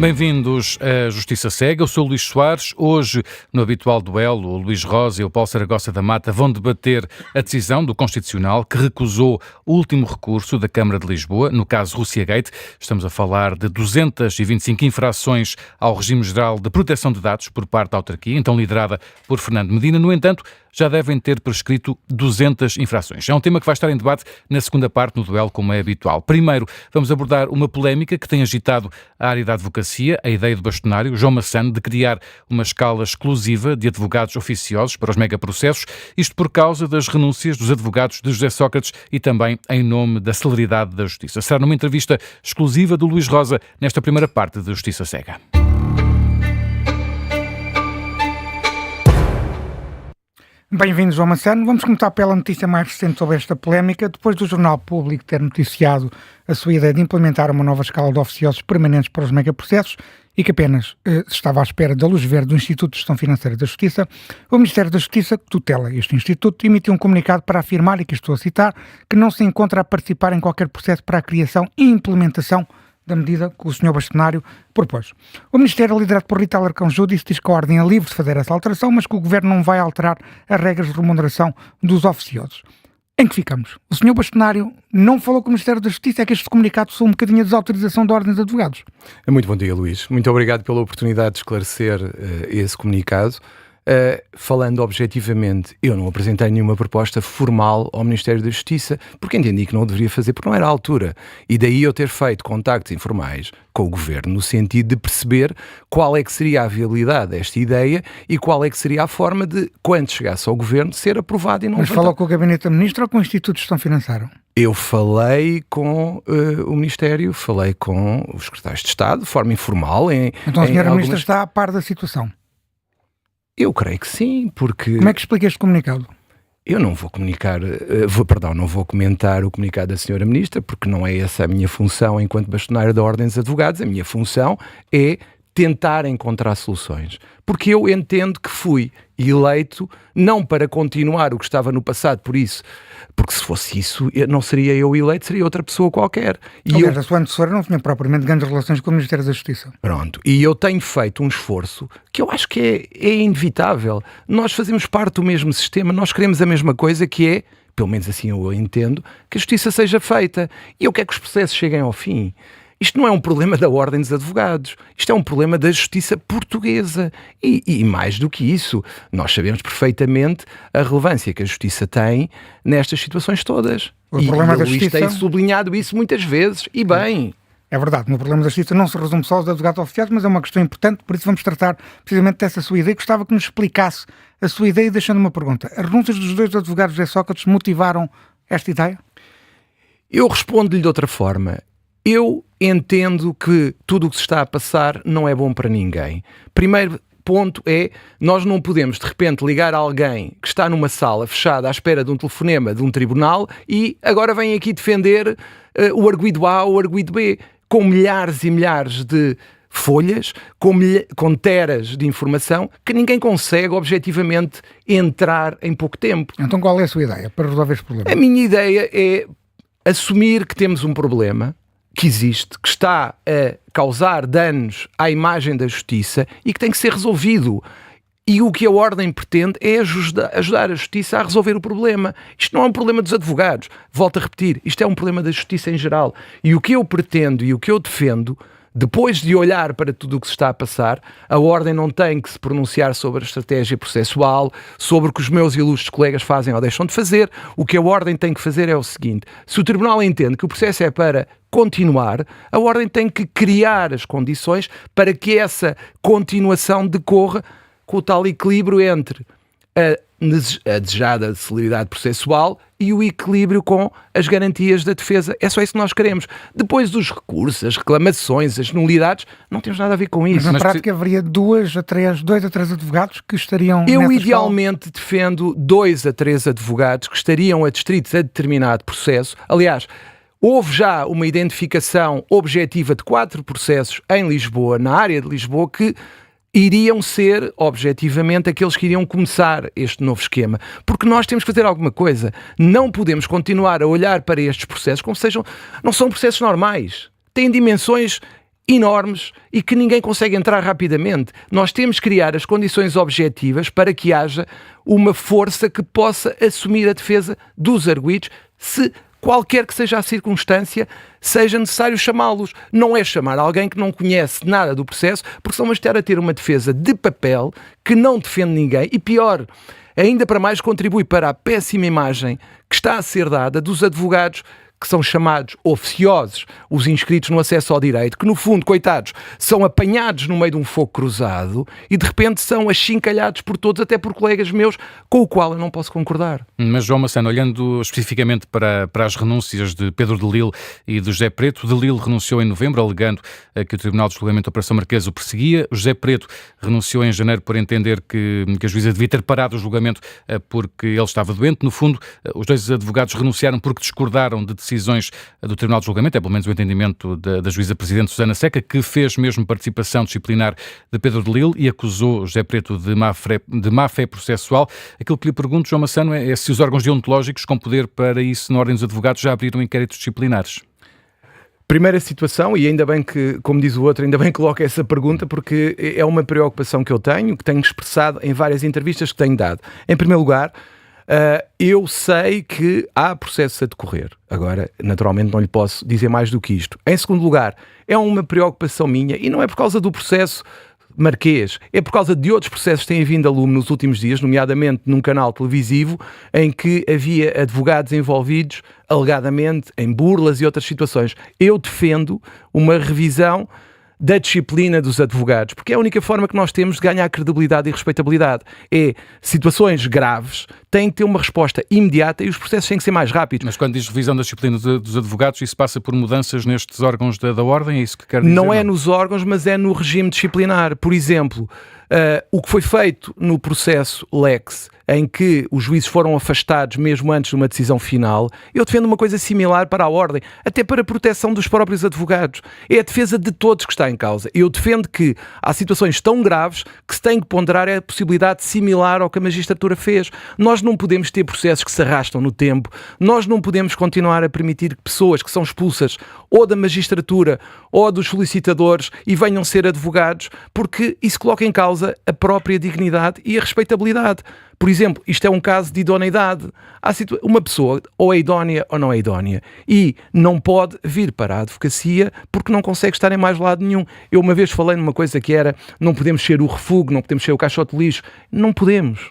Bem-vindos à Justiça Cega. Eu sou o Luís Soares. Hoje, no habitual duelo, o Luís Rosa e o Paulo Saragossa da Mata vão debater a decisão do Constitucional que recusou o último recurso da Câmara de Lisboa, no caso Russiagate. Estamos a falar de 225 infrações ao regime geral de proteção de dados por parte da autarquia, então liderada por Fernando Medina. No entanto, já devem ter prescrito 200 infrações. É um tema que vai estar em debate na segunda parte, no duelo, como é habitual. Primeiro, vamos abordar uma polémica que tem agitado a área da advocacia, a ideia do bastonário João Massano de criar uma escala exclusiva de advogados oficiosos para os megaprocessos, isto por causa das renúncias dos advogados de José Sócrates e também em nome da celeridade da justiça. Será numa entrevista exclusiva do Luís Rosa nesta primeira parte de Justiça Cega. Bem-vindo, João Massano. Vamos começar pela notícia mais recente sobre esta polémica. Depois do Jornal Público ter noticiado a sua ideia de implementar uma nova escala de oficiosos permanentes para os megaprocessos e que apenas estava à espera da luz verde do Instituto de Gestão Financeira da Justiça, o Ministério da Justiça, que tutela este Instituto, emitiu um comunicado para afirmar, e que estou a citar, que não se encontra a participar em qualquer processo para a criação e implementação da medida que o Sr. Bastonário propôs. O Ministério, liderado por Rita Alarcão Júdice, diz que a Ordem é livre de fazer essa alteração, mas que o Governo não vai alterar as regras de remuneração dos oficiosos. Em que ficamos? O Sr. Bastonário não falou com o Ministério da Justiça, é que este comunicado soa um bocadinho a desautorização da Ordem dos Advogados. Muito bom dia, Luís. Muito obrigado pela oportunidade de esclarecer esse comunicado. Falando objetivamente, eu não apresentei nenhuma proposta formal ao Ministério da Justiça, porque entendi que não o deveria fazer, porque não era a altura. E daí eu ter feito contactos informais com o Governo, no sentido de perceber qual é que seria a viabilidade desta ideia e qual é que seria a forma de, quando chegasse ao Governo, ser aprovado e não... Mas falou com o Gabinete da Ministra ou com o Instituto de Gestão Financeira? Eu falei com o Ministério, falei com os secretários de Estado, de forma informal. Então a Sra. Ministra está a par da situação? Eu creio que sim, porque... Como é que explica este comunicado? Eu não vou não vou comentar o comunicado da Sra. Ministra, porque não é essa a minha função enquanto bastonário da Ordem dos Advogados. A minha função é tentar encontrar soluções. Porque eu entendo que fui eleito não para continuar o que estava no passado, porque se fosse isso, não seria eu eleito, seria outra pessoa qualquer. Aliás, a sua antecessora não tinha propriamente grandes relações com o Ministério da Justiça. Pronto, e eu tenho feito um esforço que eu acho que é inevitável. Nós fazemos parte do mesmo sistema, nós queremos a mesma coisa, que é, pelo menos assim eu entendo, que a justiça seja feita. E eu quero que os processos cheguem ao fim. Isto não é um problema da Ordem dos Advogados, isto é um problema da justiça portuguesa. E mais do que isso, nós sabemos perfeitamente a relevância que a justiça tem nestas situações todas. O problema da Luís justiça... tem sublinhado isso muitas vezes, e bem. É verdade, o problema da justiça não se resume só aos advogados oficiais, mas é uma questão importante, por isso vamos tratar precisamente dessa sua ideia. Gostava que nos explicasse a sua ideia, deixando uma pergunta. As renúncias dos dois advogados de Sócrates motivaram esta ideia? Eu respondo-lhe de outra forma. Eu entendo que tudo o que se está a passar não é bom para ninguém. Primeiro ponto é, nós não podemos de repente ligar a alguém que está numa sala fechada à espera de um telefonema de um tribunal e agora vem aqui defender o arguido A ou o arguido B, com milhares e milhares de folhas, com teras de informação que ninguém consegue objetivamente entrar em pouco tempo. Então qual é a sua ideia para resolver este problema? A minha ideia é assumir que temos um problema que existe, que está a causar danos à imagem da justiça e que tem que ser resolvido. E o que a Ordem pretende é ajudar a justiça a resolver o problema. Isto não é um problema dos advogados. Volto a repetir, isto é um problema da justiça em geral. E o que eu pretendo e o que eu defendo, depois de olhar para tudo o que se está a passar, a Ordem não tem que se pronunciar sobre a estratégia processual, sobre o que os meus ilustres colegas fazem ou deixam de fazer. O que a Ordem tem que fazer é o seguinte: se o Tribunal entende que o processo é para continuar, a Ordem tem que criar as condições para que essa continuação decorra com o tal equilíbrio entre a desejada celeridade processual e o equilíbrio com as garantias da defesa. É só isso que nós queremos. Depois dos recursos, as reclamações, as nulidades, não temos nada a ver com isso. Mas na prática haveria 2 a 3 advogados que estariam Eu nessa idealmente defendo 2 a 3 advogados que estariam adstritos a determinado processo. Aliás, houve já uma identificação objetiva de 4 processos em Lisboa, na área de Lisboa, que iriam ser, objetivamente, aqueles que iriam começar este novo esquema. Porque nós temos que fazer alguma coisa. Não podemos continuar a olhar para estes processos como sejam... Não são processos normais. Têm dimensões enormes e que ninguém consegue entrar rapidamente. Nós temos que criar as condições objetivas para que haja uma força que possa assumir a defesa dos arguidos, se qualquer que seja a circunstância, seja necessário chamá-los. Não é chamar alguém que não conhece nada do processo, porque são estar a ter uma defesa de papel que não defende ninguém e, pior, ainda para mais contribui para a péssima imagem que está a ser dada dos advogados que são chamados oficiosos, os inscritos no acesso ao direito, que no fundo, coitados, são apanhados no meio de um fogo cruzado e de repente são achincalhados por todos, até por colegas meus, com o qual eu não posso concordar. Mas, João Massano, olhando especificamente para as renúncias de Pedro de Lille e de José Preto, de Lille renunciou em novembro, alegando que o Tribunal de Julgamento da Operação Marquesa o perseguia. José Preto renunciou em janeiro por entender que a juíza devia ter parado o julgamento porque ele estava doente. No fundo, os dois advogados renunciaram porque discordaram de decisões do Tribunal de Julgamento, é pelo menos o entendimento da juíza presidente Susana Seca, que fez mesmo participação disciplinar de Pedro de Lille e acusou José Preto de má-fé processual. Aquilo que lhe pergunto, João Massano, é se os órgãos deontológicos com poder para isso na Ordem dos Advogados já abriram inquéritos disciplinares. Primeira situação, e ainda bem que, como diz o outro, ainda bem que coloca essa pergunta, porque é uma preocupação que eu tenho, que tenho expressado em várias entrevistas que tenho dado. Em primeiro lugar, eu sei que há processos a decorrer. Agora, naturalmente, não lhe posso dizer mais do que isto. Em segundo lugar, é uma preocupação minha, e não é por causa do processo Marquês, é por causa de outros processos que têm vindo a lume nos últimos dias, nomeadamente num canal televisivo, em que havia advogados envolvidos, alegadamente, em burlas e outras situações. Eu defendo uma revisão da disciplina dos advogados, porque é a única forma que nós temos de ganhar credibilidade e respeitabilidade. É situações graves, têm que ter uma resposta imediata e os processos têm que ser mais rápidos. Mas quando diz revisão da disciplina dos advogados, isso passa por mudanças nestes órgãos da Ordem? É isso que quer dizer? Não é nos órgãos, mas é no regime disciplinar. Por exemplo, o que foi feito no processo Lex, em que os juízes foram afastados mesmo antes de uma decisão final, eu defendo uma coisa similar para a Ordem, até para a proteção dos próprios advogados. É a defesa de todos que está em causa. Eu defendo que há situações tão graves que se tem que ponderar a possibilidade similar ao que a magistratura fez. Nós não podemos ter processos que se arrastam no tempo, nós não podemos continuar a permitir que pessoas que são expulsas ou da magistratura ou dos solicitadores e venham ser advogados, porque isso coloca em causa a própria dignidade e a respeitabilidade. Por exemplo, isto é um caso de idoneidade. Uma pessoa ou é idónea ou não é idónea e não pode vir para a advocacia porque não consegue estar em mais lado nenhum. Eu uma vez falei numa coisa que era: não podemos ser o refúgio, não podemos ser o caixote de lixo. Não podemos.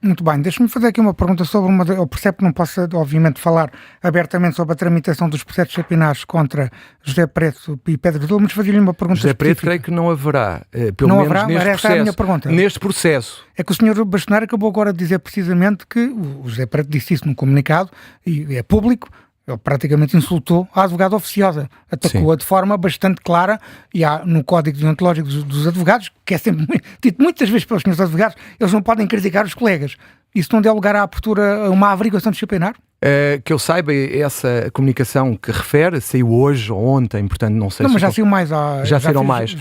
Muito bem, deixa-me fazer aqui uma pergunta sobre eu percebo que não posso, obviamente, falar abertamente sobre a tramitação dos processos disciplinares contra José Preto e Pedro de Lille, mas fazer-lhe uma pergunta José específica. Preto, creio que não haverá, pelo não menos haverá, neste essa processo. É a minha pergunta. Neste processo. É que o Sr. Bastonário acabou agora de dizer precisamente que o José Preto disse isso num comunicado, e é público. Ele praticamente insultou a advogada oficiosa, atacou-a de forma bastante clara, e há no Código Deontológico dos Advogados, que é sempre dito muitas vezes pelos senhores advogados, eles não podem criticar os colegas. Isso não deu lugar à abertura a uma averiguação disciplinar? Que eu saiba, essa comunicação que refere saiu hoje ou ontem, portanto não sei não, se... mas já saiu mais. Já saíram mais.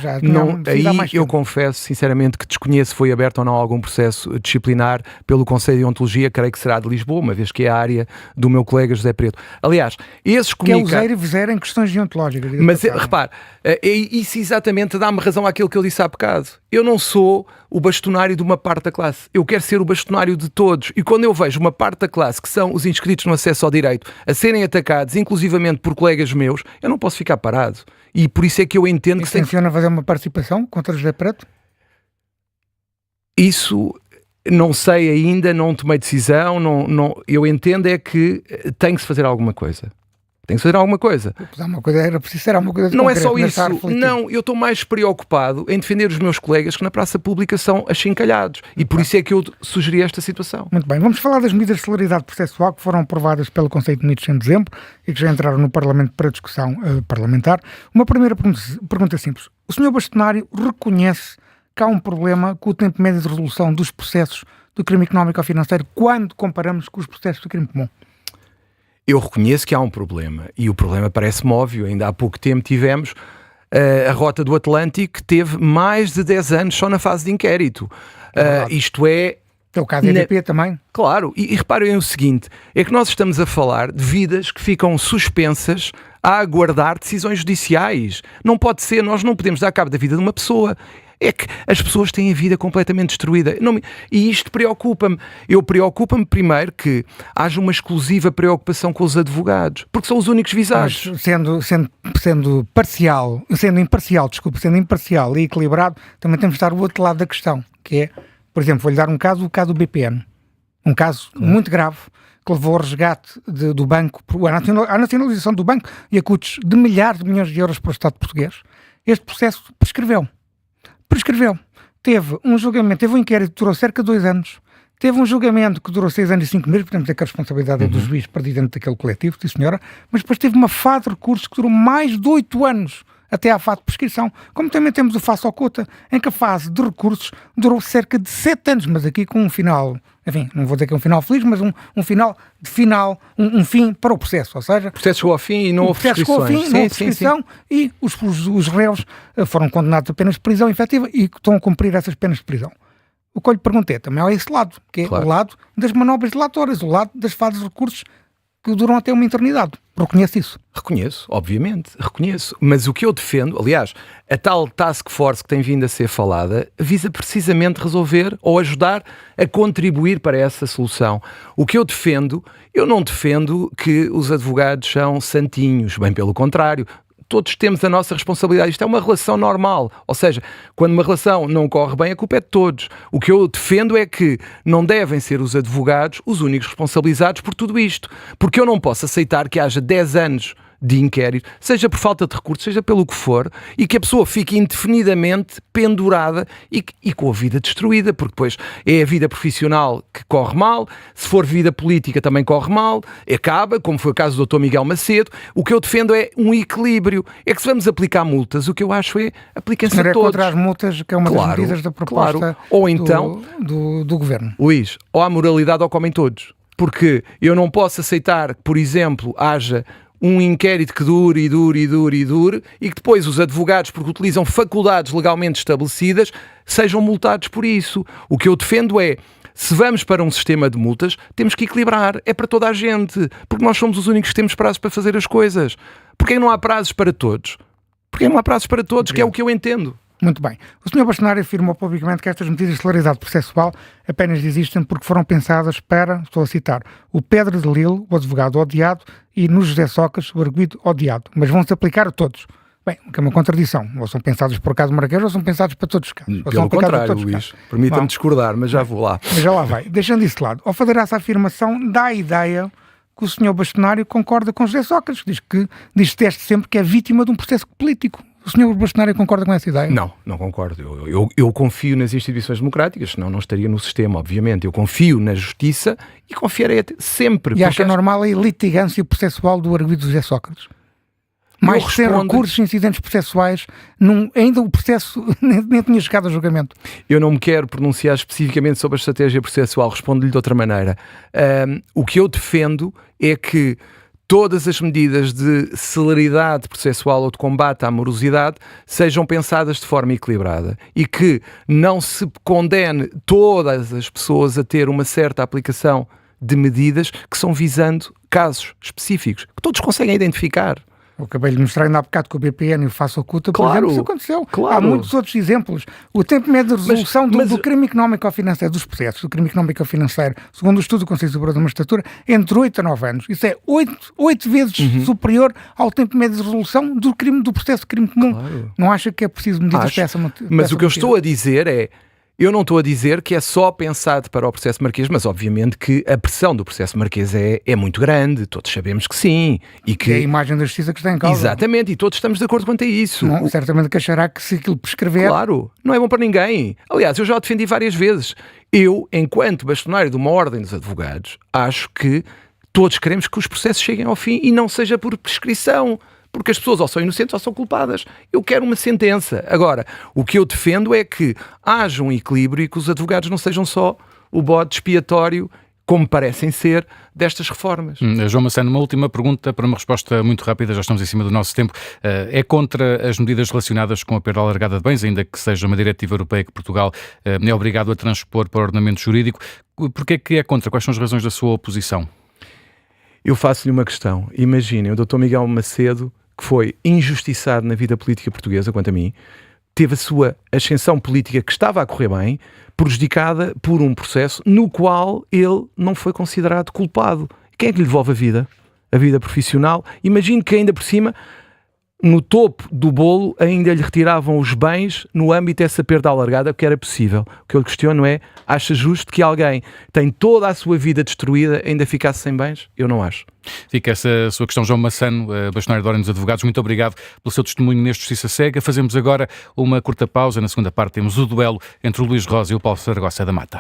Aí eu confesso sinceramente que desconheço se foi aberto ou não algum processo disciplinar pelo Conselho de Deontologia, creio que será de Lisboa, uma vez que é a área do meu colega José Preto. Aliás, esses comunicados... Que é useiro e vezer em questões deontológicas. Mas repare, isso exatamente dá-me razão àquilo que eu disse há bocado. Eu não sou o bastonário de uma parte da classe. Eu quero ser o bastonário de todos. E quando eu vejo uma parte da classe, que são os inscritos no acesso ao direito, a serem atacados, inclusivamente por colegas meus, eu não posso ficar parado. E por isso é que eu entendo que... Tenciona fazer uma participação contra José Preto? Isso... Não sei ainda, não tomei decisão, eu entendo é que tem que se fazer alguma coisa. Tem que fazer alguma coisa. Era preciso ser alguma coisa de Não concreto, é só isso. Não, eu estou mais preocupado em defender os meus colegas que na praça pública são achincalhados. E por isso é que eu sugeri esta situação. Muito bem. Vamos falar das medidas de celeridade processual que foram aprovadas pelo Conselho de Ministros em dezembro e que já entraram no Parlamento para discussão parlamentar. Uma primeira pergunta simples. O Sr. Bastonário reconhece que há um problema com o tempo médio de resolução dos processos do crime económico ou financeiro quando comparamos com os processos do crime comum? Eu reconheço que há um problema, e o problema parece-me óbvio. Ainda há pouco tempo tivemos a Rota do Atlântico, que teve mais de 10 anos só na fase de inquérito. Isto é É o caso da EDP também. Claro, e reparem o seguinte, é que nós estamos a falar de vidas que ficam suspensas a aguardar decisões judiciais. Não pode ser, nós não podemos dar cabo da vida de uma pessoa. É que as pessoas têm a vida completamente destruída. E isto preocupa-me. Eu preocupa-me primeiro que haja uma exclusiva preocupação com os advogados, porque são os únicos visados. Mas sendo imparcial e equilibrado, também temos de estar do outro lado da questão, que é, por exemplo, vou-lhe dar o caso do BPN. Um caso muito grave, que levou ao resgate do banco, à nacionalização do banco e a custos de milhares de milhões de euros para o Estado português. Este processo prescreveu. Teve um julgamento, teve um inquérito que durou cerca de 2 anos. Teve um julgamento que durou 6 anos e 5 meses, podemos dizer que a responsabilidade é do juiz presidente daquele coletivo, sim senhora, mas depois teve uma fase de recursos que durou mais de 8 anos até à fase de prescrição. Como também temos o face ao cota, em que a fase de recursos durou cerca de 7 anos, mas aqui com um final, enfim, não vou dizer que é um final feliz, mas um fim para o processo, ou seja... O processo chegou ao fim e não houve prescrições. Não houve prescrição e os réus foram condenados a penas de prisão efetiva e estão a cumprir essas penas de prisão. O que eu lhe perguntei também é esse lado, que é o lado das manobras dilatórias, o lado das fases de recursos que duram até uma eternidade. Reconhece isso? Reconheço, obviamente, reconheço. Mas o que eu defendo, aliás, a tal task force que tem vindo a ser falada, visa precisamente resolver ou ajudar a contribuir para essa solução. O que eu defendo, eu não defendo que os advogados são santinhos, bem pelo contrário. Todos temos a nossa responsabilidade. Isto é uma relação normal. Ou seja, quando uma relação não corre bem, a culpa é de todos. O que eu defendo é que não devem ser os advogados os únicos responsabilizados por tudo isto. Porque eu não posso aceitar que haja 10 anos de inquérito, seja por falta de recursos, seja pelo que for, e que a pessoa fique indefinidamente pendurada e com a vida destruída, porque depois é a vida profissional que corre mal, se for vida política também corre mal, acaba, como foi o caso do Dr. Miguel Macedo. O que eu defendo é um equilíbrio. É que se vamos aplicar multas, o que eu acho é apliquem-se a todos. Contra as multas, que é uma das medidas da proposta ou então, do Governo. Luís, ou há moralidade ou comem todos. Porque eu não posso aceitar que, por exemplo, haja um inquérito que dure e que depois os advogados, porque utilizam faculdades legalmente estabelecidas, sejam multados por isso. O que eu defendo é, se vamos para um sistema de multas, temos que equilibrar. É para toda a gente. Porque nós somos os únicos que temos prazos para fazer as coisas. Porquê não há prazos para todos? Porquê não há prazos para todos, que é o que eu entendo. Muito bem. O Sr. Bastonário afirmou publicamente que estas medidas de celeridade processual apenas existem porque foram pensadas para, estou a citar, o Pedro de Lille, o advogado odiado, e no José Socas, o arguido odiado. Mas vão-se aplicar a todos. Bem, o que é uma contradição. Ou são pensados por caso Marquês ou são pensados para todos os casos. Pelo contrário, Luís. Permita-me discordar, mas já vou lá. Mas já lá vai. Deixando isso de lado, ao fazer essa afirmação, dá a ideia que o Sr. Bastonário concorda com José Sócrates, diz desde sempre que é vítima de um processo político. O Sr. Bastonário concorda com essa ideia? Não concordo. Eu confio nas instituições democráticas, senão não estaria no sistema, obviamente. Eu confio na justiça e confiarei sempre. E acha normal a litigância processual do arguido José Sócrates? Mais de 100 recursos, incidentes processuais, ainda o processo nem tinha chegado a julgamento. Eu não me quero pronunciar especificamente sobre a estratégia processual, respondo-lhe de outra maneira. O que eu defendo é que todas as medidas de celeridade processual ou de combate à morosidade sejam pensadas de forma equilibrada e que não se condene todas as pessoas a ter uma certa aplicação de medidas que são visando casos específicos, que todos conseguem identificar. Eu acabei de mostrar ainda há bocado que o BPN e o Faça Oculta, por exemplo, isso aconteceu. Claro. Há muitos outros exemplos. O tempo médio de resolução do crime económico-financeiro, dos processos do crime económico-financeiro, segundo o estudo do Conselho Superior da Magistratura, entre 8 a 9 anos. Isso é 8 vezes superior ao tempo médio de resolução do processo de crime comum. Claro. Não acha que é preciso medidas para essa motivação? Mas o que eu estou a dizer é, eu não estou a dizer que é só pensado para o processo Marquês, mas obviamente que a pressão do processo Marquês é muito grande, todos sabemos que sim. E que é a imagem da justiça que está em causa. Exatamente, e todos estamos de acordo quanto a isso. Não, certamente que achará que se aquilo prescrever... Claro, não é bom para ninguém. Aliás, eu já o defendi várias vezes. Eu, enquanto bastonário de uma ordem dos advogados, acho que todos queremos que os processos cheguem ao fim e não seja por prescrição. Porque as pessoas ou são inocentes ou são culpadas. Eu quero uma sentença. Agora, o que eu defendo é que haja um equilíbrio e que os advogados não sejam só o bode expiatório como parecem ser, destas reformas. João Massano, uma última pergunta para uma resposta muito rápida, já estamos em cima do nosso tempo. É contra as medidas relacionadas com a perda alargada de bens, ainda que seja uma diretiva europeia que Portugal é obrigado a transpor para o ordenamento jurídico. Porquê é que é contra? Quais são as razões da sua oposição? Eu faço-lhe uma questão. Imaginem, o Dr. Miguel Macedo, que foi injustiçado na vida política portuguesa, quanto a mim, teve a sua ascensão política, que estava a correr bem, prejudicada por um processo no qual ele não foi considerado culpado. Quem é que lhe devolve a vida? A vida profissional? Imagino que ainda por cima, no topo do bolo, ainda lhe retiravam os bens no âmbito dessa perda alargada, que era possível. O que eu lhe questiono é, acha justo que alguém tem toda a sua vida destruída ainda ficasse sem bens? Eu não acho. Fica essa sua questão, João Massano, bastonário da Ordem dos Advogados. Muito obrigado pelo seu testemunho neste Justiça Cega. Fazemos agora uma curta pausa. Na segunda parte temos o duelo entre o Luís Rosa e o Paulo Saragossa da Mata.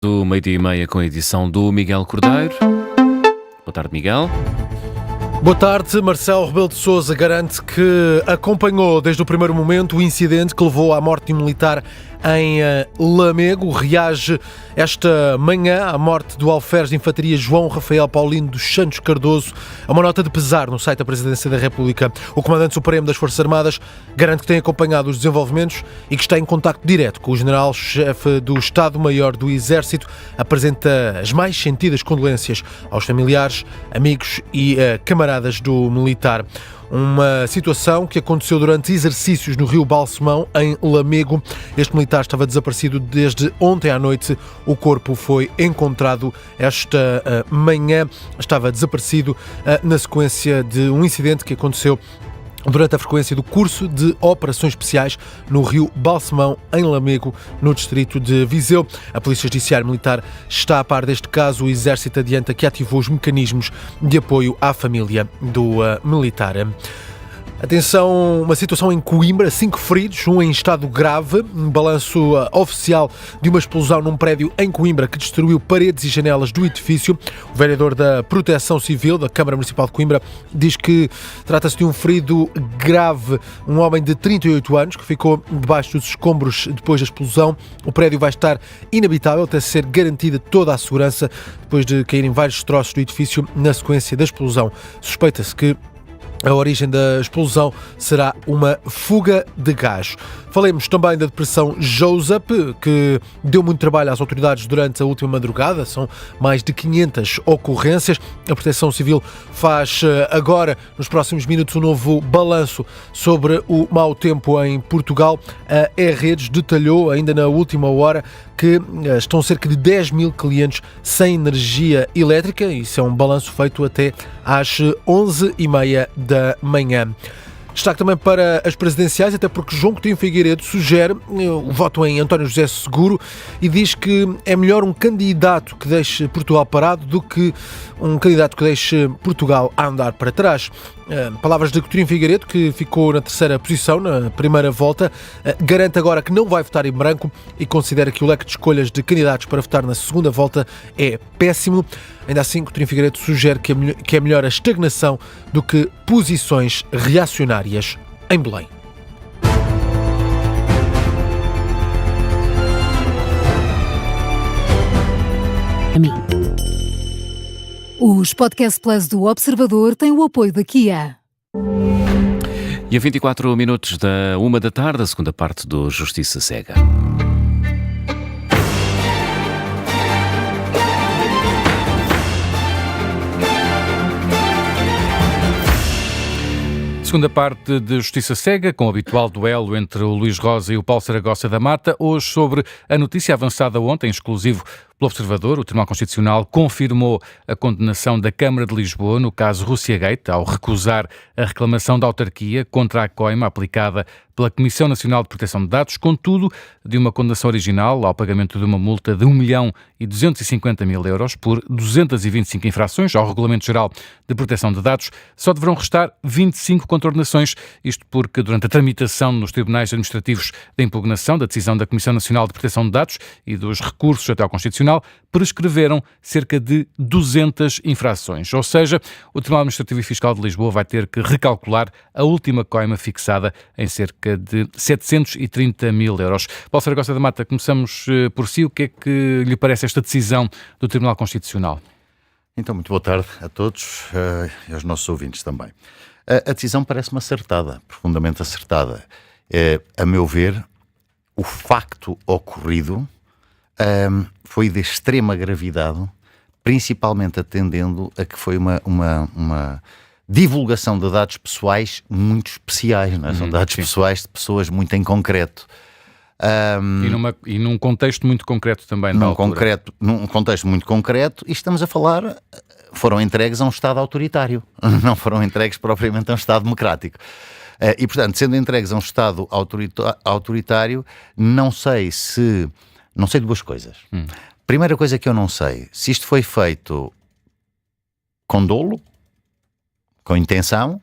Do meio-dia e meia com a edição do Miguel Cordeiro. Boa tarde, Miguel. Boa tarde. Marcelo Rebelo de Sousa garante que acompanhou desde o primeiro momento o incidente que levou à morte de um militar em Lamego. Reage esta manhã à morte do alferes de infantaria João Rafael Paulino dos Santos Cardoso a uma nota de pesar no site da Presidência da República. O Comandante Supremo das Forças Armadas garante que tem acompanhado os desenvolvimentos e que está em contacto direto com o General-Chefe do Estado-Maior do Exército. Apresenta as mais sentidas condolências aos familiares, amigos e camaradas do militar. Uma situação que aconteceu durante exercícios no Rio Balsemão, em Lamego. Este militar estava desaparecido desde ontem à noite. O corpo foi encontrado esta manhã. Estava desaparecido na sequência de um incidente que aconteceu durante a frequência do curso de operações especiais no Rio Balsemão, em Lamego, no distrito de Viseu. A Polícia Judiciária Militar está a par deste caso. O Exército adianta que ativou os mecanismos de apoio à família do militar. Atenção, uma situação em Coimbra, 5 feridos, um em estado grave, um balanço oficial de uma explosão num prédio em Coimbra que destruiu paredes e janelas do edifício. O vereador da Proteção Civil da Câmara Municipal de Coimbra diz que trata-se de um ferido grave, um homem de 38 anos que ficou debaixo dos escombros depois da explosão. O prédio vai estar inabitável até ser garantida toda a segurança depois de caírem vários destroços do edifício na sequência da explosão. Suspeita-se que a origem da explosão será uma fuga de gás. Falemos também da Depressão Joseph, que deu muito trabalho às autoridades durante a última madrugada. São mais de 500 ocorrências. A Proteção Civil faz agora, nos próximos minutos, um novo balanço sobre o mau tempo em Portugal. A E-Redes detalhou, ainda na última hora, que estão cerca de 10 mil clientes sem energia elétrica. Isso é um balanço feito até às 11h30 da manhã. Destaque também para as presidenciais, até porque João Coutinho Figueiredo sugere o voto em António José Seguro e diz que é melhor um candidato que deixe Portugal parado do que um candidato que deixe Portugal a andar para trás. Palavras de Coutinho Figueiredo, que ficou na terceira posição na primeira volta, garante agora que não vai votar em branco e considera que o leque de escolhas de candidatos para votar na segunda volta é péssimo. Ainda assim, Coutinho Figueiredo sugere que é melhor a estagnação do que posições reacionárias em Belém. Os Podcast Plus do Observador têm o apoio da Kia. E a 24 minutos da 13h, a segunda parte do Justiça Cega. Segunda parte de Justiça Cega, com o habitual duelo entre o Luís Rosa e o Paulo Saragossa da Mata, hoje sobre a notícia avançada ontem, exclusivo pelo Observador. O Tribunal Constitucional confirmou a condenação da Câmara de Lisboa no caso Russiagate, ao recusar a reclamação da autarquia contra a coima aplicada pela Comissão Nacional de Proteção de Dados, contudo, de uma condenação original ao pagamento de uma multa de 1.250.000 euros por 225 infrações ao Regulamento Geral de Proteção de Dados, só deverão restar 25 contornações, isto porque durante a tramitação nos tribunais administrativos da impugnação da decisão da Comissão Nacional de Proteção de Dados e dos recursos até ao Constitucional, prescreveram cerca de 200 infrações. Ou seja, o Tribunal Administrativo e Fiscal de Lisboa vai ter que recalcular a última coima fixada em cerca de 730.000 euros. Paulo Saragossa da Mata, começamos por si. O que é que lhe parece esta decisão do Tribunal Constitucional? Então, muito boa tarde a todos e aos nossos ouvintes também. A decisão parece-me acertada, profundamente acertada. A meu ver, o facto ocorrido foi de extrema gravidade, principalmente atendendo a que foi uma divulgação de dados pessoais muito especiais, não é? São dados pessoais de pessoas muito em concreto. E num contexto muito concreto também, num contexto muito concreto, e estamos a falar, foram entregues a um Estado autoritário, não foram entregues propriamente a um Estado democrático. E, portanto, sendo entregues a um Estado autoritário, não sei duas coisas. Primeira coisa que eu não sei, se isto foi feito com dolo, com intenção,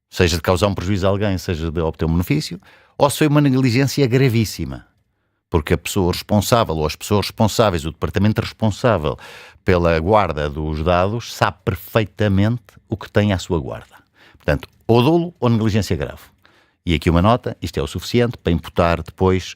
seja de causar um prejuízo a alguém, seja de obter um benefício, ou se foi uma negligência gravíssima, porque a pessoa responsável ou as pessoas responsáveis, o departamento responsável pela guarda dos dados, sabe perfeitamente o que tem à sua guarda. Portanto, ou dolo ou negligência grave. E aqui uma nota, isto é o suficiente para imputar depois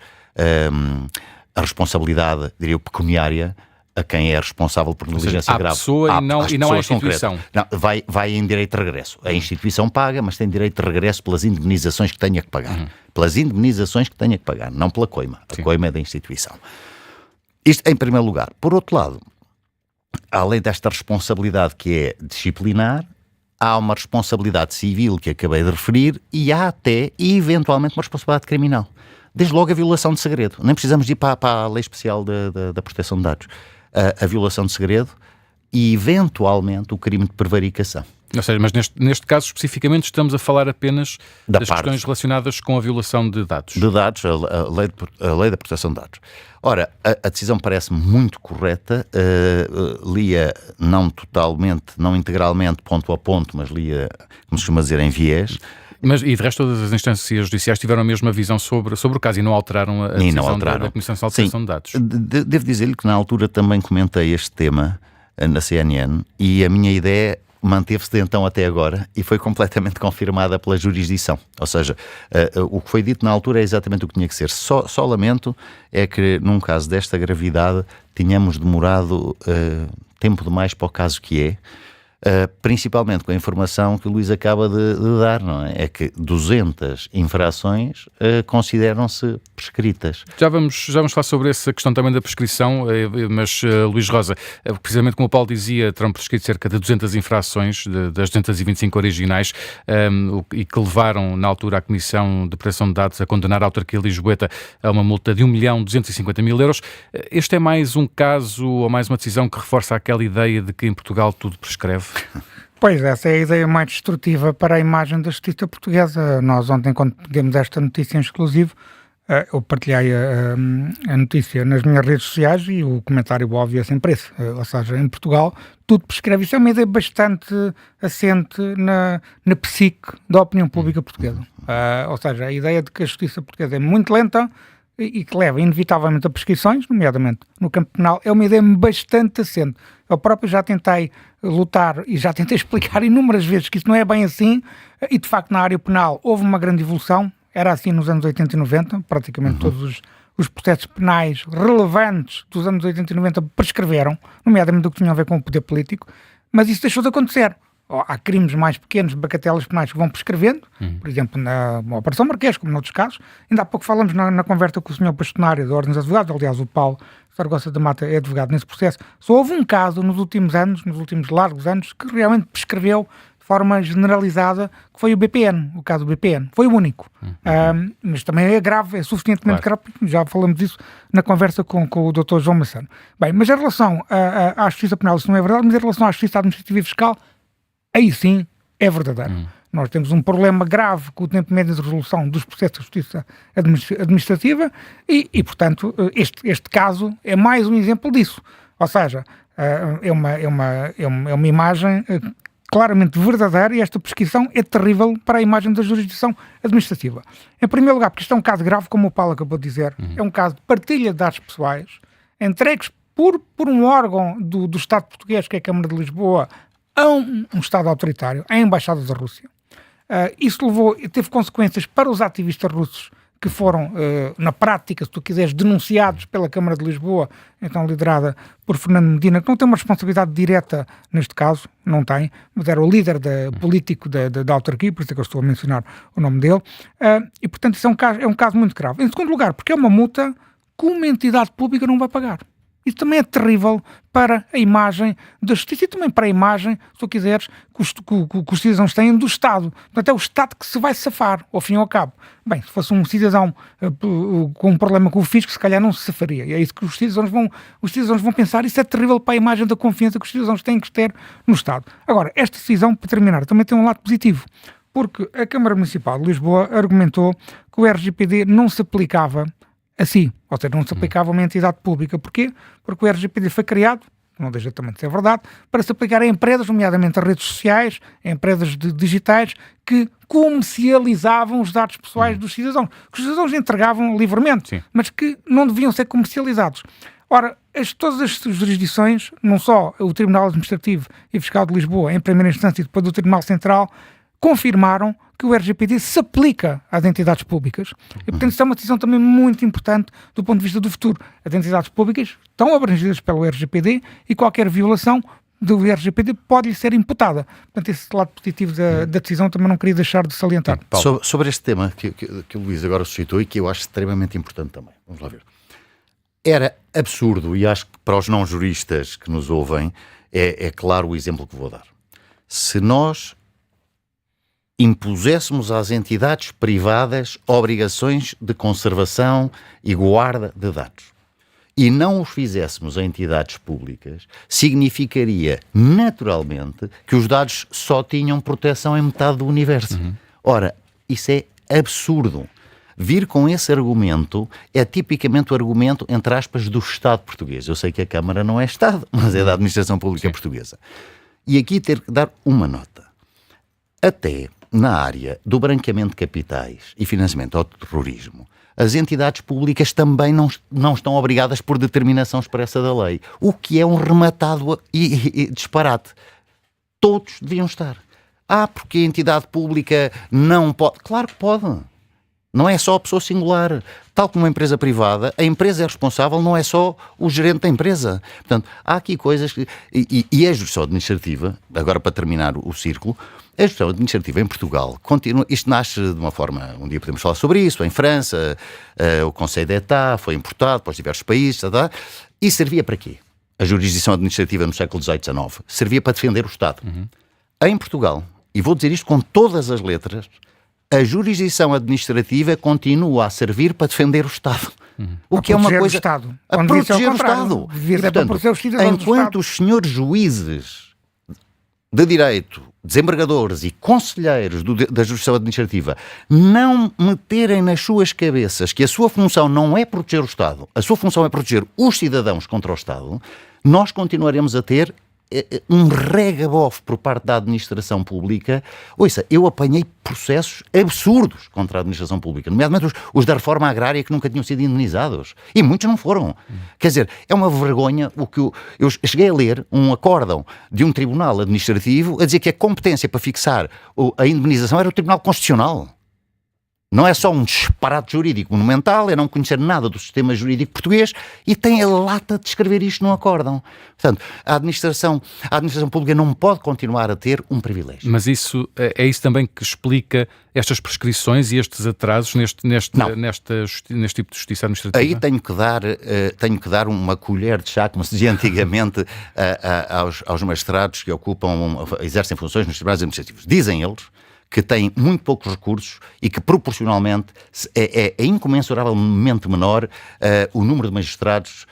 a responsabilidade, diria eu, pecuniária a quem é responsável por negligência grave. Pessoa e não à instituição. Não, vai em direito de regresso. A instituição paga, mas tem direito de regresso pelas indemnizações que tenha que pagar. Pelas indemnizações que tenha que pagar, não pela coima. A coima é da instituição. Isto em primeiro lugar. Por outro lado, além desta responsabilidade que é disciplinar, há uma responsabilidade civil que acabei de referir e há até, eventualmente, uma responsabilidade criminal. Desde logo a violação de segredo. Nem precisamos de ir para a lei especial da proteção de dados. A violação de segredo e, eventualmente, o crime de prevaricação. Ou seja, mas neste caso especificamente estamos a falar apenas das questões relacionadas com a violação de dados. De dados, a lei da proteção de dados. Ora, a decisão parece-me muito correta, lia não totalmente, não integralmente, ponto a ponto, mas lia, como se costuma dizer, em viés. Mas, e de resto, todas as instâncias judiciais tiveram a mesma visão sobre o caso e não alteraram a decisão da Comissão Nacional de Proteção de Dados. Devo dizer-lhe que na altura também comentei este tema na CNN e a minha ideia manteve-se de então até agora e foi completamente confirmada pela jurisdição. Ou seja, o que foi dito na altura é exatamente o que tinha que ser. Só lamento é que num caso desta gravidade tínhamos demorado tempo demais para o caso que é. Principalmente com a informação que o Luís acaba de dar, não é? É que 200 infrações consideram-se prescritas. Já vamos falar sobre essa questão também da prescrição, mas Luís Rosa, precisamente como o Paulo dizia, terão prescrito cerca de 200 infrações das 225 originais e que levaram na altura a Comissão de Proteção de Dados a condenar a autarquia lisboeta a uma multa de 1.250.000 euros. Este é mais um caso ou mais uma decisão que reforça aquela ideia de que em Portugal tudo prescreve? Pois, essa é a ideia mais destrutiva para a imagem da justiça portuguesa. Nós ontem, quando demos esta notícia em exclusivo, eu partilhei a notícia nas minhas redes sociais e o comentário óbvio é sempre esse. Ou seja, em Portugal tudo prescreve. Isso é uma ideia bastante assente na psique da opinião pública portuguesa. Ou seja, a ideia de que a justiça portuguesa é muito lenta e que leva inevitavelmente a prescrições, nomeadamente no campo penal, é uma ideia bastante assente. Eu próprio já tentei lutar e já tentei explicar inúmeras vezes que isso não é bem assim e, de facto, na área penal houve uma grande evolução. Era assim nos anos 80 e 90, praticamente todos os processos penais relevantes dos anos 80 e 90 prescreveram, nomeadamente do que tinha a ver com o poder político, mas isso deixou de acontecer. Há crimes mais pequenos, bagatelas penais que vão prescrevendo, por exemplo, na Operação Marquês, como noutros casos. Ainda há pouco falamos na conversa com o Sr. Bastonário da Ordem dos Advogados, aliás, o Paulo Saragossa da Mata é advogado nesse processo. Só houve um caso nos últimos largos anos, que realmente prescreveu de forma generalizada, que foi o BPN, o caso do BPN. Foi o único. Mas também é grave, é suficientemente grave, já falamos disso na conversa com o Dr. João Massano. Bem, mas em relação à justiça penal, isso não é verdade, mas em relação à justiça administrativa e fiscal, aí sim é verdadeiro. Nós temos um problema grave com o tempo médio de resolução dos processos de justiça administrativa e portanto, este caso é mais um exemplo disso. Ou seja, é uma imagem claramente verdadeira e esta prescrição é terrível para a imagem da jurisdição administrativa. Em primeiro lugar, porque isto é um caso grave, como o Paulo acabou de dizer, é um caso de partilha de dados pessoais entregues por um órgão do Estado português, que é a Câmara de Lisboa, a um Estado autoritário, a Embaixada da Rússia. Isso teve consequências para os ativistas russos que foram, na prática, se tu quiseres, denunciados pela Câmara de Lisboa, então liderada por Fernando Medina, que não tem uma responsabilidade direta neste caso, não tem, mas era o líder político da autarquia, por isso é que eu estou a mencionar o nome dele, e portanto isso é um caso muito grave. Em segundo lugar, porque é uma multa que uma entidade pública não vai pagar. Isso também é terrível para a imagem da justiça e também para a imagem, se tu quiseres, que os cidadãos têm do Estado. Portanto, é o Estado que se vai safar, ao fim e ao cabo. Bem, se fosse um cidadão com um problema com o fisco, se calhar não se safaria. E é isso que os cidadãos vão pensar. Isso é terrível para a imagem da confiança que os cidadãos têm que ter no Estado. Agora, esta decisão, para terminar, também tem um lado positivo. Porque a Câmara Municipal de Lisboa argumentou que o RGPD não se aplicava assim, ou seja, não se aplicava a uma entidade pública. Porquê? Porque o RGPD foi criado, não deixa também de ser verdade, para se aplicar a empresas, nomeadamente a redes sociais, a empresas digitais, que comercializavam os dados pessoais dos cidadãos, que os cidadãos entregavam livremente, mas que não deviam ser comercializados. Ora, todas as jurisdições, não só o Tribunal Administrativo e Fiscal de Lisboa, em primeira instância e depois do Tribunal Central, confirmaram que o RGPD se aplica às entidades públicas. E, portanto, isso é uma decisão também muito importante do ponto de vista do futuro. As entidades públicas estão abrangidas pelo RGPD e qualquer violação do RGPD pode-lhe ser imputada. Portanto, esse lado positivo da decisão também não queria deixar de salientar. Sobre este tema que o Luís agora suscitou e que eu acho extremamente importante também. Vamos lá ver. Era absurdo, e acho que para os não juristas que nos ouvem, é claro o exemplo que vou dar. Se nós impuséssemos às entidades privadas obrigações de conservação e guarda de dados e não os fizéssemos a entidades públicas, significaria naturalmente que os dados só tinham proteção em metade do universo. Ora, isso é absurdo. Vir com esse argumento é tipicamente o argumento, entre aspas, do Estado português. Eu sei que a Câmara não é Estado, mas é da Administração Pública Portuguesa. E aqui ter que dar uma nota. Até na área do branqueamento de capitais e financiamento ao terrorismo, as entidades públicas também não estão obrigadas por determinação expressa da lei, o que é um rematado e disparate. Todos deviam estar. Porque a entidade pública não pode. Claro que pode. Não é só a pessoa singular. Tal como uma empresa privada, a empresa é responsável, não é só o gerente da empresa. Portanto, há aqui coisas que... E a justiça administrativa, agora para terminar o círculo, a justiça administrativa em Portugal continua... Isto nasce de uma forma... Um dia podemos falar sobre isso. Em França, o Conseil d'État foi importado para os diversos países. E servia para quê? A jurisdição administrativa no século XVIII, XIX. Servia para defender o Estado. Em Portugal, e vou dizer isto com todas as letras... A jurisdição administrativa continua a servir para defender o Estado. O que é uma coisa... A proteger o Estado. Enquanto os senhores juízes de direito, desembargadores e conselheiros da jurisdição administrativa não meterem nas suas cabeças que a sua função não é proteger o Estado, a sua função é proteger os cidadãos contra o Estado, nós continuaremos a ter um regabof por parte da administração pública. Ouça, eu apanhei processos absurdos contra a administração pública, nomeadamente os da reforma agrária que nunca tinham sido indenizados. E muitos não foram. Quer dizer, é uma vergonha o que eu cheguei a ler um acórdão de um tribunal administrativo a dizer que a competência para fixar a indenização era o Tribunal Constitucional. Não é só um disparate jurídico monumental, é não conhecer nada do sistema jurídico português e tem a lata de escrever isto num acórdão. Portanto, a administração pública não pode continuar a ter um privilégio. Mas isso é isso também que explica estas prescrições e estes atrasos neste tipo de justiça administrativa? Aí tenho que dar uma colher de chá, como se dizia antigamente, aos magistrados que exercem funções nos tribunais administrativos. Dizem eles que têm muito poucos recursos e que proporcionalmente é incomensuravelmente menor o número de magistrados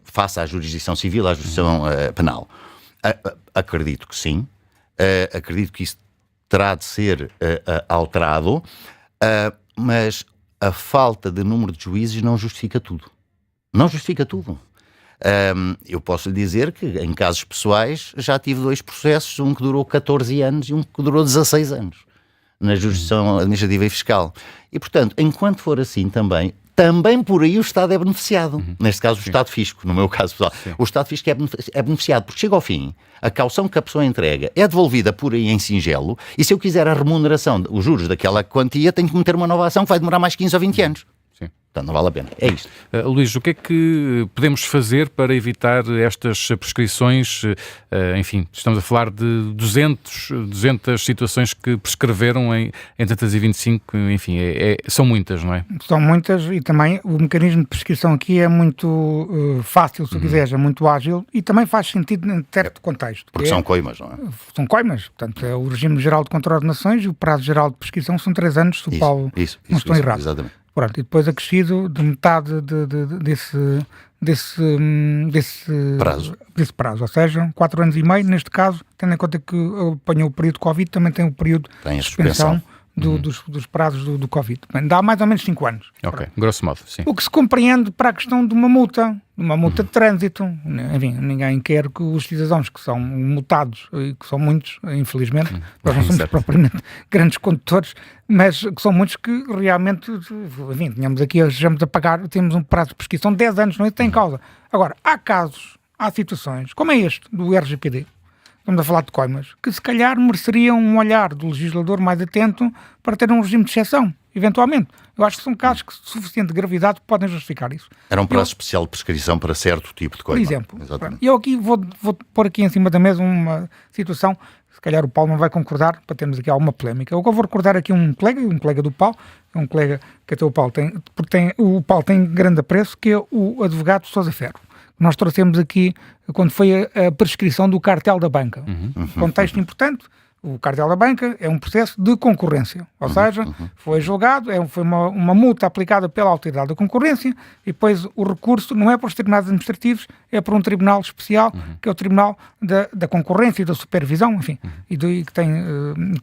face à jurisdição civil, à jurisdição penal. Acredito que sim, acredito que isso terá de ser alterado, mas a falta de número de juízes não justifica tudo. Não justifica tudo. Eu posso lhe dizer que em casos pessoais já tive 2 processos, um que durou 14 anos e um que durou 16 anos na jurisdição administrativa e fiscal. E portanto, enquanto for assim também por aí o Estado é beneficiado. Neste caso o Estado Fisco, no meu caso pessoal. O Estado Fisco é beneficiado porque chega ao fim, a caução que a pessoa entrega é devolvida por aí em singelo e se eu quiser a remuneração, os juros daquela quantia, tenho que meter uma nova ação que vai demorar mais 15 ou 20 anos. Portanto, não vale a pena. É isto. Luís, o que é que podemos fazer para evitar estas prescrições? Enfim, estamos a falar de 200 situações que prescreveram em 325, enfim, são muitas, não é? São muitas e também o mecanismo de prescrição aqui é muito fácil, se quiseres, é muito ágil e também faz sentido em certo contexto. Porque são coimas, não é? São coimas, portanto, é o regime geral de contra-ordenações e o prazo geral de prescrição são 3 anos, se o Paulo não estou errado. Exatamente. Pronto, e depois acrescido de metade desse prazo, ou seja, 4 anos e meio, neste caso, tendo em conta que apanhou o período de Covid, também tem o período de suspensão dos prazos do Covid. Bem, dá mais ou menos 5 anos. Ok, grosso modo, sim. O que se compreende para a questão de uma multa de trânsito. Enfim, ninguém quer que os cidadãos que são multados, e que são muitos, infelizmente, nós não somos propriamente grandes condutores, mas que são muitos que realmente, enfim, estejamos a pagar, temos um prazo de prescrição de 10 anos, não é? Tem causa. Agora, há situações, como é este, do RGPD, estamos a falar de coimas, que se calhar mereceriam um olhar do legislador mais atento para ter um regime de exceção, eventualmente. Eu acho que são casos de suficiente gravidade que podem justificar isso. Era um prazo especial de prescrição para certo tipo de coima. Por exemplo. Eu aqui vou pôr aqui em cima da mesa uma situação, se calhar o Paulo não vai concordar, para termos aqui alguma polémica. Eu vou recordar aqui um colega do Paulo, um colega que até o Paulo tem grande apreço, que é o advogado Sousa Ferro. Nós trouxemos aqui quando foi a prescrição do cartel da banca. Contexto importante, o cartel da banca é um processo de concorrência, ou seja, foi julgado, foi uma multa aplicada pela Autoridade da Concorrência e depois o recurso não é para os tribunais administrativos, é para um tribunal especial, que é o Tribunal da Concorrência e da Supervisão, enfim,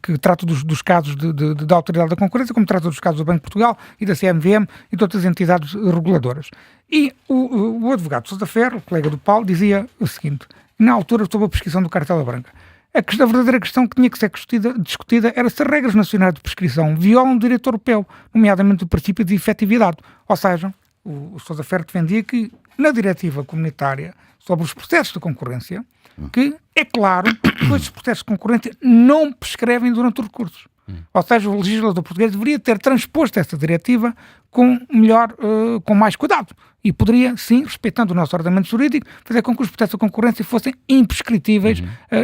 que trata dos casos da Autoridade da Concorrência, como trata dos casos do Banco de Portugal e da CMVM e de outras entidades reguladoras. E o advogado Sousa Ferro, o colega do Paulo, dizia o seguinte, na altura sobre a prescrição do cartel da banca, a verdadeira questão que tinha que ser discutida era se as regras nacionais de prescrição violam o direito europeu, nomeadamente o princípio de efetividade. Ou seja, o Sousa Ferro defendia que na diretiva comunitária sobre os processos de concorrência, que é claro que esses processos de concorrência não prescrevem durante os recursos. Ou seja, o legislador português deveria ter transposto essa diretiva com mais cuidado. E poderia, sim, respeitando o nosso ordenamento jurídico, fazer com que os processos de concorrência fossem imprescritíveis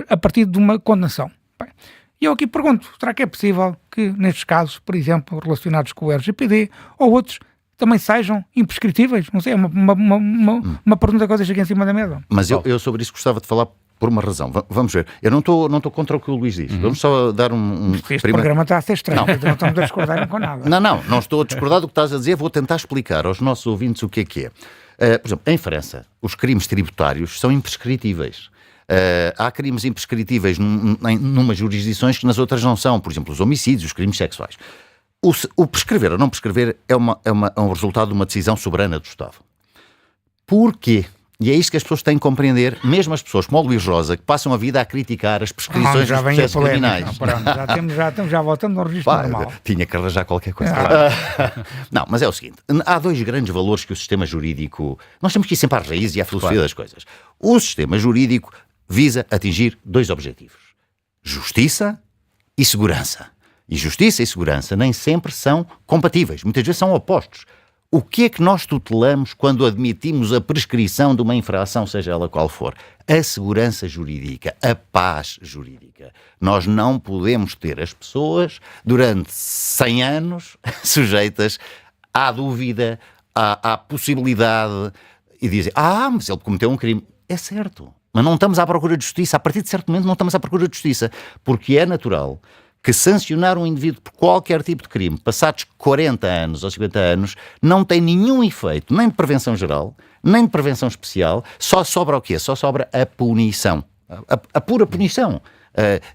a partir de uma condenação. Bem, e eu aqui pergunto, será que é possível que, nestes casos, por exemplo, relacionados com o RGPD ou outros, também sejam imprescritíveis? Não sei, é uma pergunta que eu deixo aqui em cima da mesa. Mas eu sobre isso gostava de falar por uma razão. Vamos ver. Eu não estou contra o que o Luís diz. Vamos só dar Este programa está a ser estranho. Não estamos a discordar com nada. Não estou a discordar do que estás a dizer. Vou tentar explicar aos nossos ouvintes o que é. Por exemplo, em França, os crimes tributários são imprescritíveis. Há crimes imprescritíveis numas jurisdições que nas outras não são. Por exemplo, os homicídios, os crimes sexuais. O prescrever ou não prescrever é um resultado de uma decisão soberana do Estado. Porquê? E é isto que as pessoas têm que compreender, mesmo as pessoas como o Luís Rosa, que passam a vida a criticar as prescrições dos processos criminais. Já voltando ao registro normal. Tinha que arranjar qualquer coisa. Não, mas é o seguinte, há dois grandes valores que o sistema jurídico... Nós temos que ir sempre às raízes e à filosofia das coisas. O sistema jurídico visa atingir dois objetivos: justiça e segurança. E justiça e segurança nem sempre são compatíveis, muitas vezes são opostos. O que é que nós tutelamos quando admitimos a prescrição de uma infração, seja ela qual for? A segurança jurídica, a paz jurídica. Nós não podemos ter as pessoas durante 100 anos sujeitas à dúvida, à possibilidade, e dizer, mas ele cometeu um crime. É certo, mas não estamos à procura de justiça. A partir de certo momento não estamos à procura de justiça, porque é natural que sancionar um indivíduo por qualquer tipo de crime, passados 40 anos ou 50 anos, não tem nenhum efeito, nem de prevenção geral, nem de prevenção especial, só sobra o quê? Só sobra a punição. A pura punição.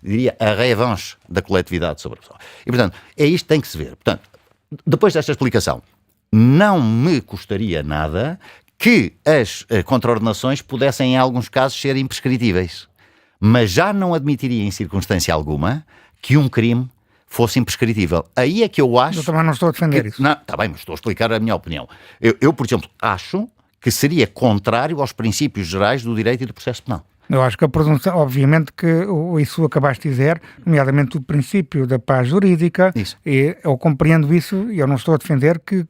Diria a revanche da coletividade sobre a pessoa. E, portanto, é isto que tem que se ver. Portanto, depois desta explicação, não me custaria nada que as contraordenações pudessem, em alguns casos, ser imprescritíveis. Mas já não admitiria, em circunstância alguma, que um crime fosse imprescritível. Aí é que eu acho... Eu também não estou a defender isso. Não, está bem, mas estou a explicar a minha opinião. Eu, por exemplo, acho que seria contrário aos princípios gerais do direito e do processo penal. Eu acho que a presunção, obviamente que isso acabaste de dizer, nomeadamente o princípio da paz jurídica, e eu compreendo isso e eu não estou a defender que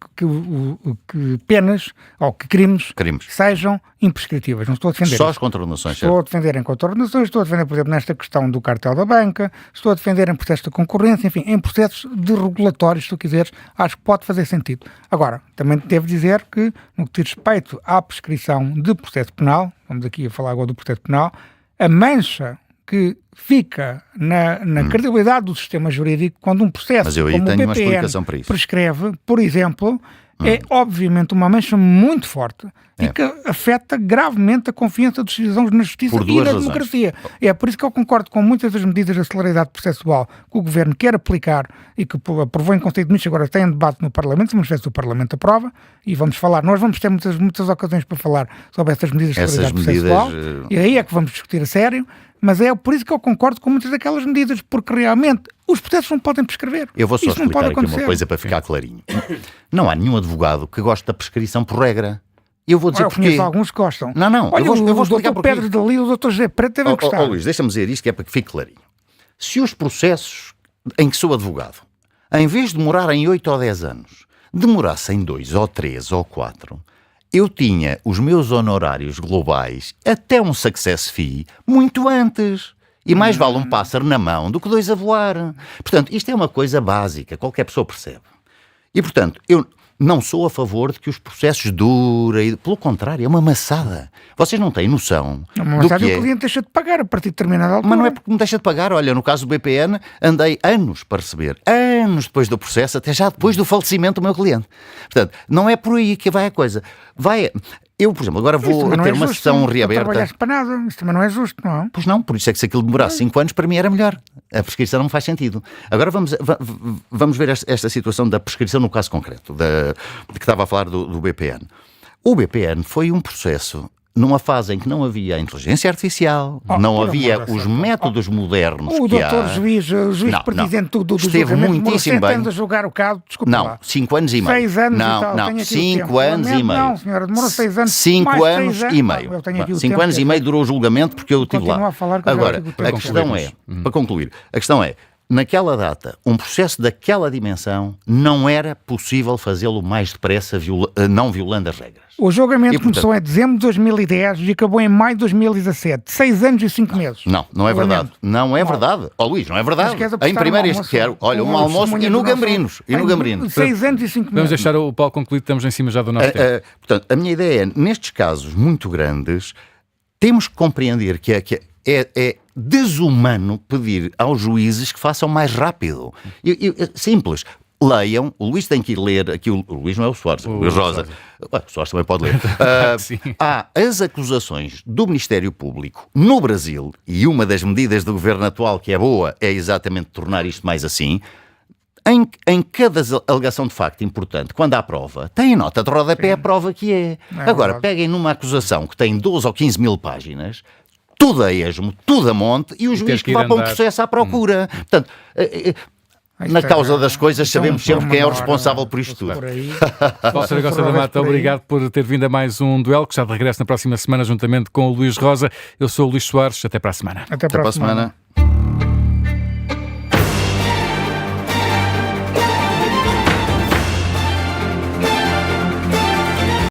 penas ou que crimes sejam imprescritíveis. Não estou a defender só isso. As contraordenações. Estou a defender em contraordenações, estou a defender, por exemplo, nesta questão do cartel da banca, estou a defender em processos de concorrência, enfim, em processos de regulatórios, se tu quiseres, acho que pode fazer sentido. Agora, também devo dizer que, no que diz respeito à prescrição de processo penal, vamos aqui a falar agora do processo penal, a mancha que fica na credibilidade do sistema jurídico quando um processo como o BPN prescreve, por exemplo, é obviamente uma mancha muito forte e que afeta gravemente a confiança dos cidadãos na justiça e na democracia. É por isso que eu concordo com muitas das medidas de celeridade processual que o Governo quer aplicar e que aprovou em Conselho de Ministros, agora tem em debate no Parlamento, vamos ver se o Parlamento aprova e vamos falar. Nós vamos ter muitas ocasiões para falar sobre essas medidas de celeridade processual e aí é que vamos discutir a sério, mas é por isso que eu concordo com muitas daquelas medidas, porque realmente os processos não podem prescrever. Eu vou só explicar aqui uma coisa para ficar clarinho. Não há nenhum advogado que goste da prescrição por regra. Eu vou dizer porquê. Conheço alguns que gostam. Não, olha, eu vou explicar porquê. O Pedro Dalí e o Dr. José Preto devem gostar. Luís, deixa-me dizer isto que é para que fique clarinho. Se os processos em que sou advogado, em vez de demorarem 8 ou 10 anos, demorassem 2 ou 3 ou 4, eu tinha os meus honorários globais até um success fee muito antes. E mais vale um pássaro na mão do que 2 a voar. Portanto, isto é uma coisa básica, qualquer pessoa percebe. E, portanto, eu não sou a favor de que os processos durem. Pelo contrário, é uma maçada. Vocês não têm noção do que é. O cliente deixa de pagar a partir de determinada altura. Mas não é porque me deixa de pagar. Olha, no caso do BPN, andei anos para receber. Anos depois do processo, até já depois do falecimento do meu cliente. Portanto, não é por aí que vai a coisa. Eu, por exemplo, agora vou ter uma sessão reaberta. Não trabalhaste para nada, isso também não é justo, não é? Pois não, por isso é que se aquilo demorasse 5 anos, para mim era melhor. A prescrição não faz sentido. Agora vamos ver esta situação da prescrição no caso concreto, de que estava a falar do BPN. O BPN foi um processo numa fase em que não havia a inteligência artificial, não havia os métodos modernos o que há. O juiz presidente do esteve muitíssimo bem. A julgar o caso, desculpa não, lá. 5 anos e meio. 6 anos não, e tal. Não, 5 anos e meio. Não, senhora, demorou 6 anos. 5 anos e meio. 5 anos e meio durou o julgamento porque eu estive lá. A falar agora, a questão é, para concluir, a questão é, naquela data, um processo daquela dimensão, não era possível fazê-lo mais depressa, não violando as regras. O julgamento E, portanto, começou em dezembro de 2010 e acabou em maio de 2017. 6 anos e 5 meses. Não é verdade. Não é verdade. Ó Luís, não é verdade. Em primeiro este quero, olha, um almoço e no Gambrinus. 6 anos e 5 meses. Vamos deixar o Paulo concluir, estamos em cima já do nosso tempo. Portanto, a minha ideia é, nestes casos muito grandes, temos que compreender que é desumano pedir aos juízes que façam mais rápido. Simples. Leiam, o Luís tem que ir ler aqui, o Luís não é o Soares, o Luís Rosa. O Soares também pode ler. Há as acusações do Ministério Público no Brasil, e uma das medidas do governo atual que é boa é exatamente tornar isto mais assim. Em cada alegação de facto importante, quando há prova, tem nota de rodapé a prova que é. Agora, peguem numa acusação que tem 12 ou 15 mil páginas, tudo a esmo, tudo a monte, e o juiz que vai para um processo à procura. Portanto, na causa das coisas sabemos sempre quem é o responsável por isto tudo. Paulo Saragossa da Mata, obrigado por ter vindo a mais um duelo, que está de regresso na próxima semana juntamente com o Luís Rosa. Eu sou o Luís Soares, até para a semana. Até para a semana.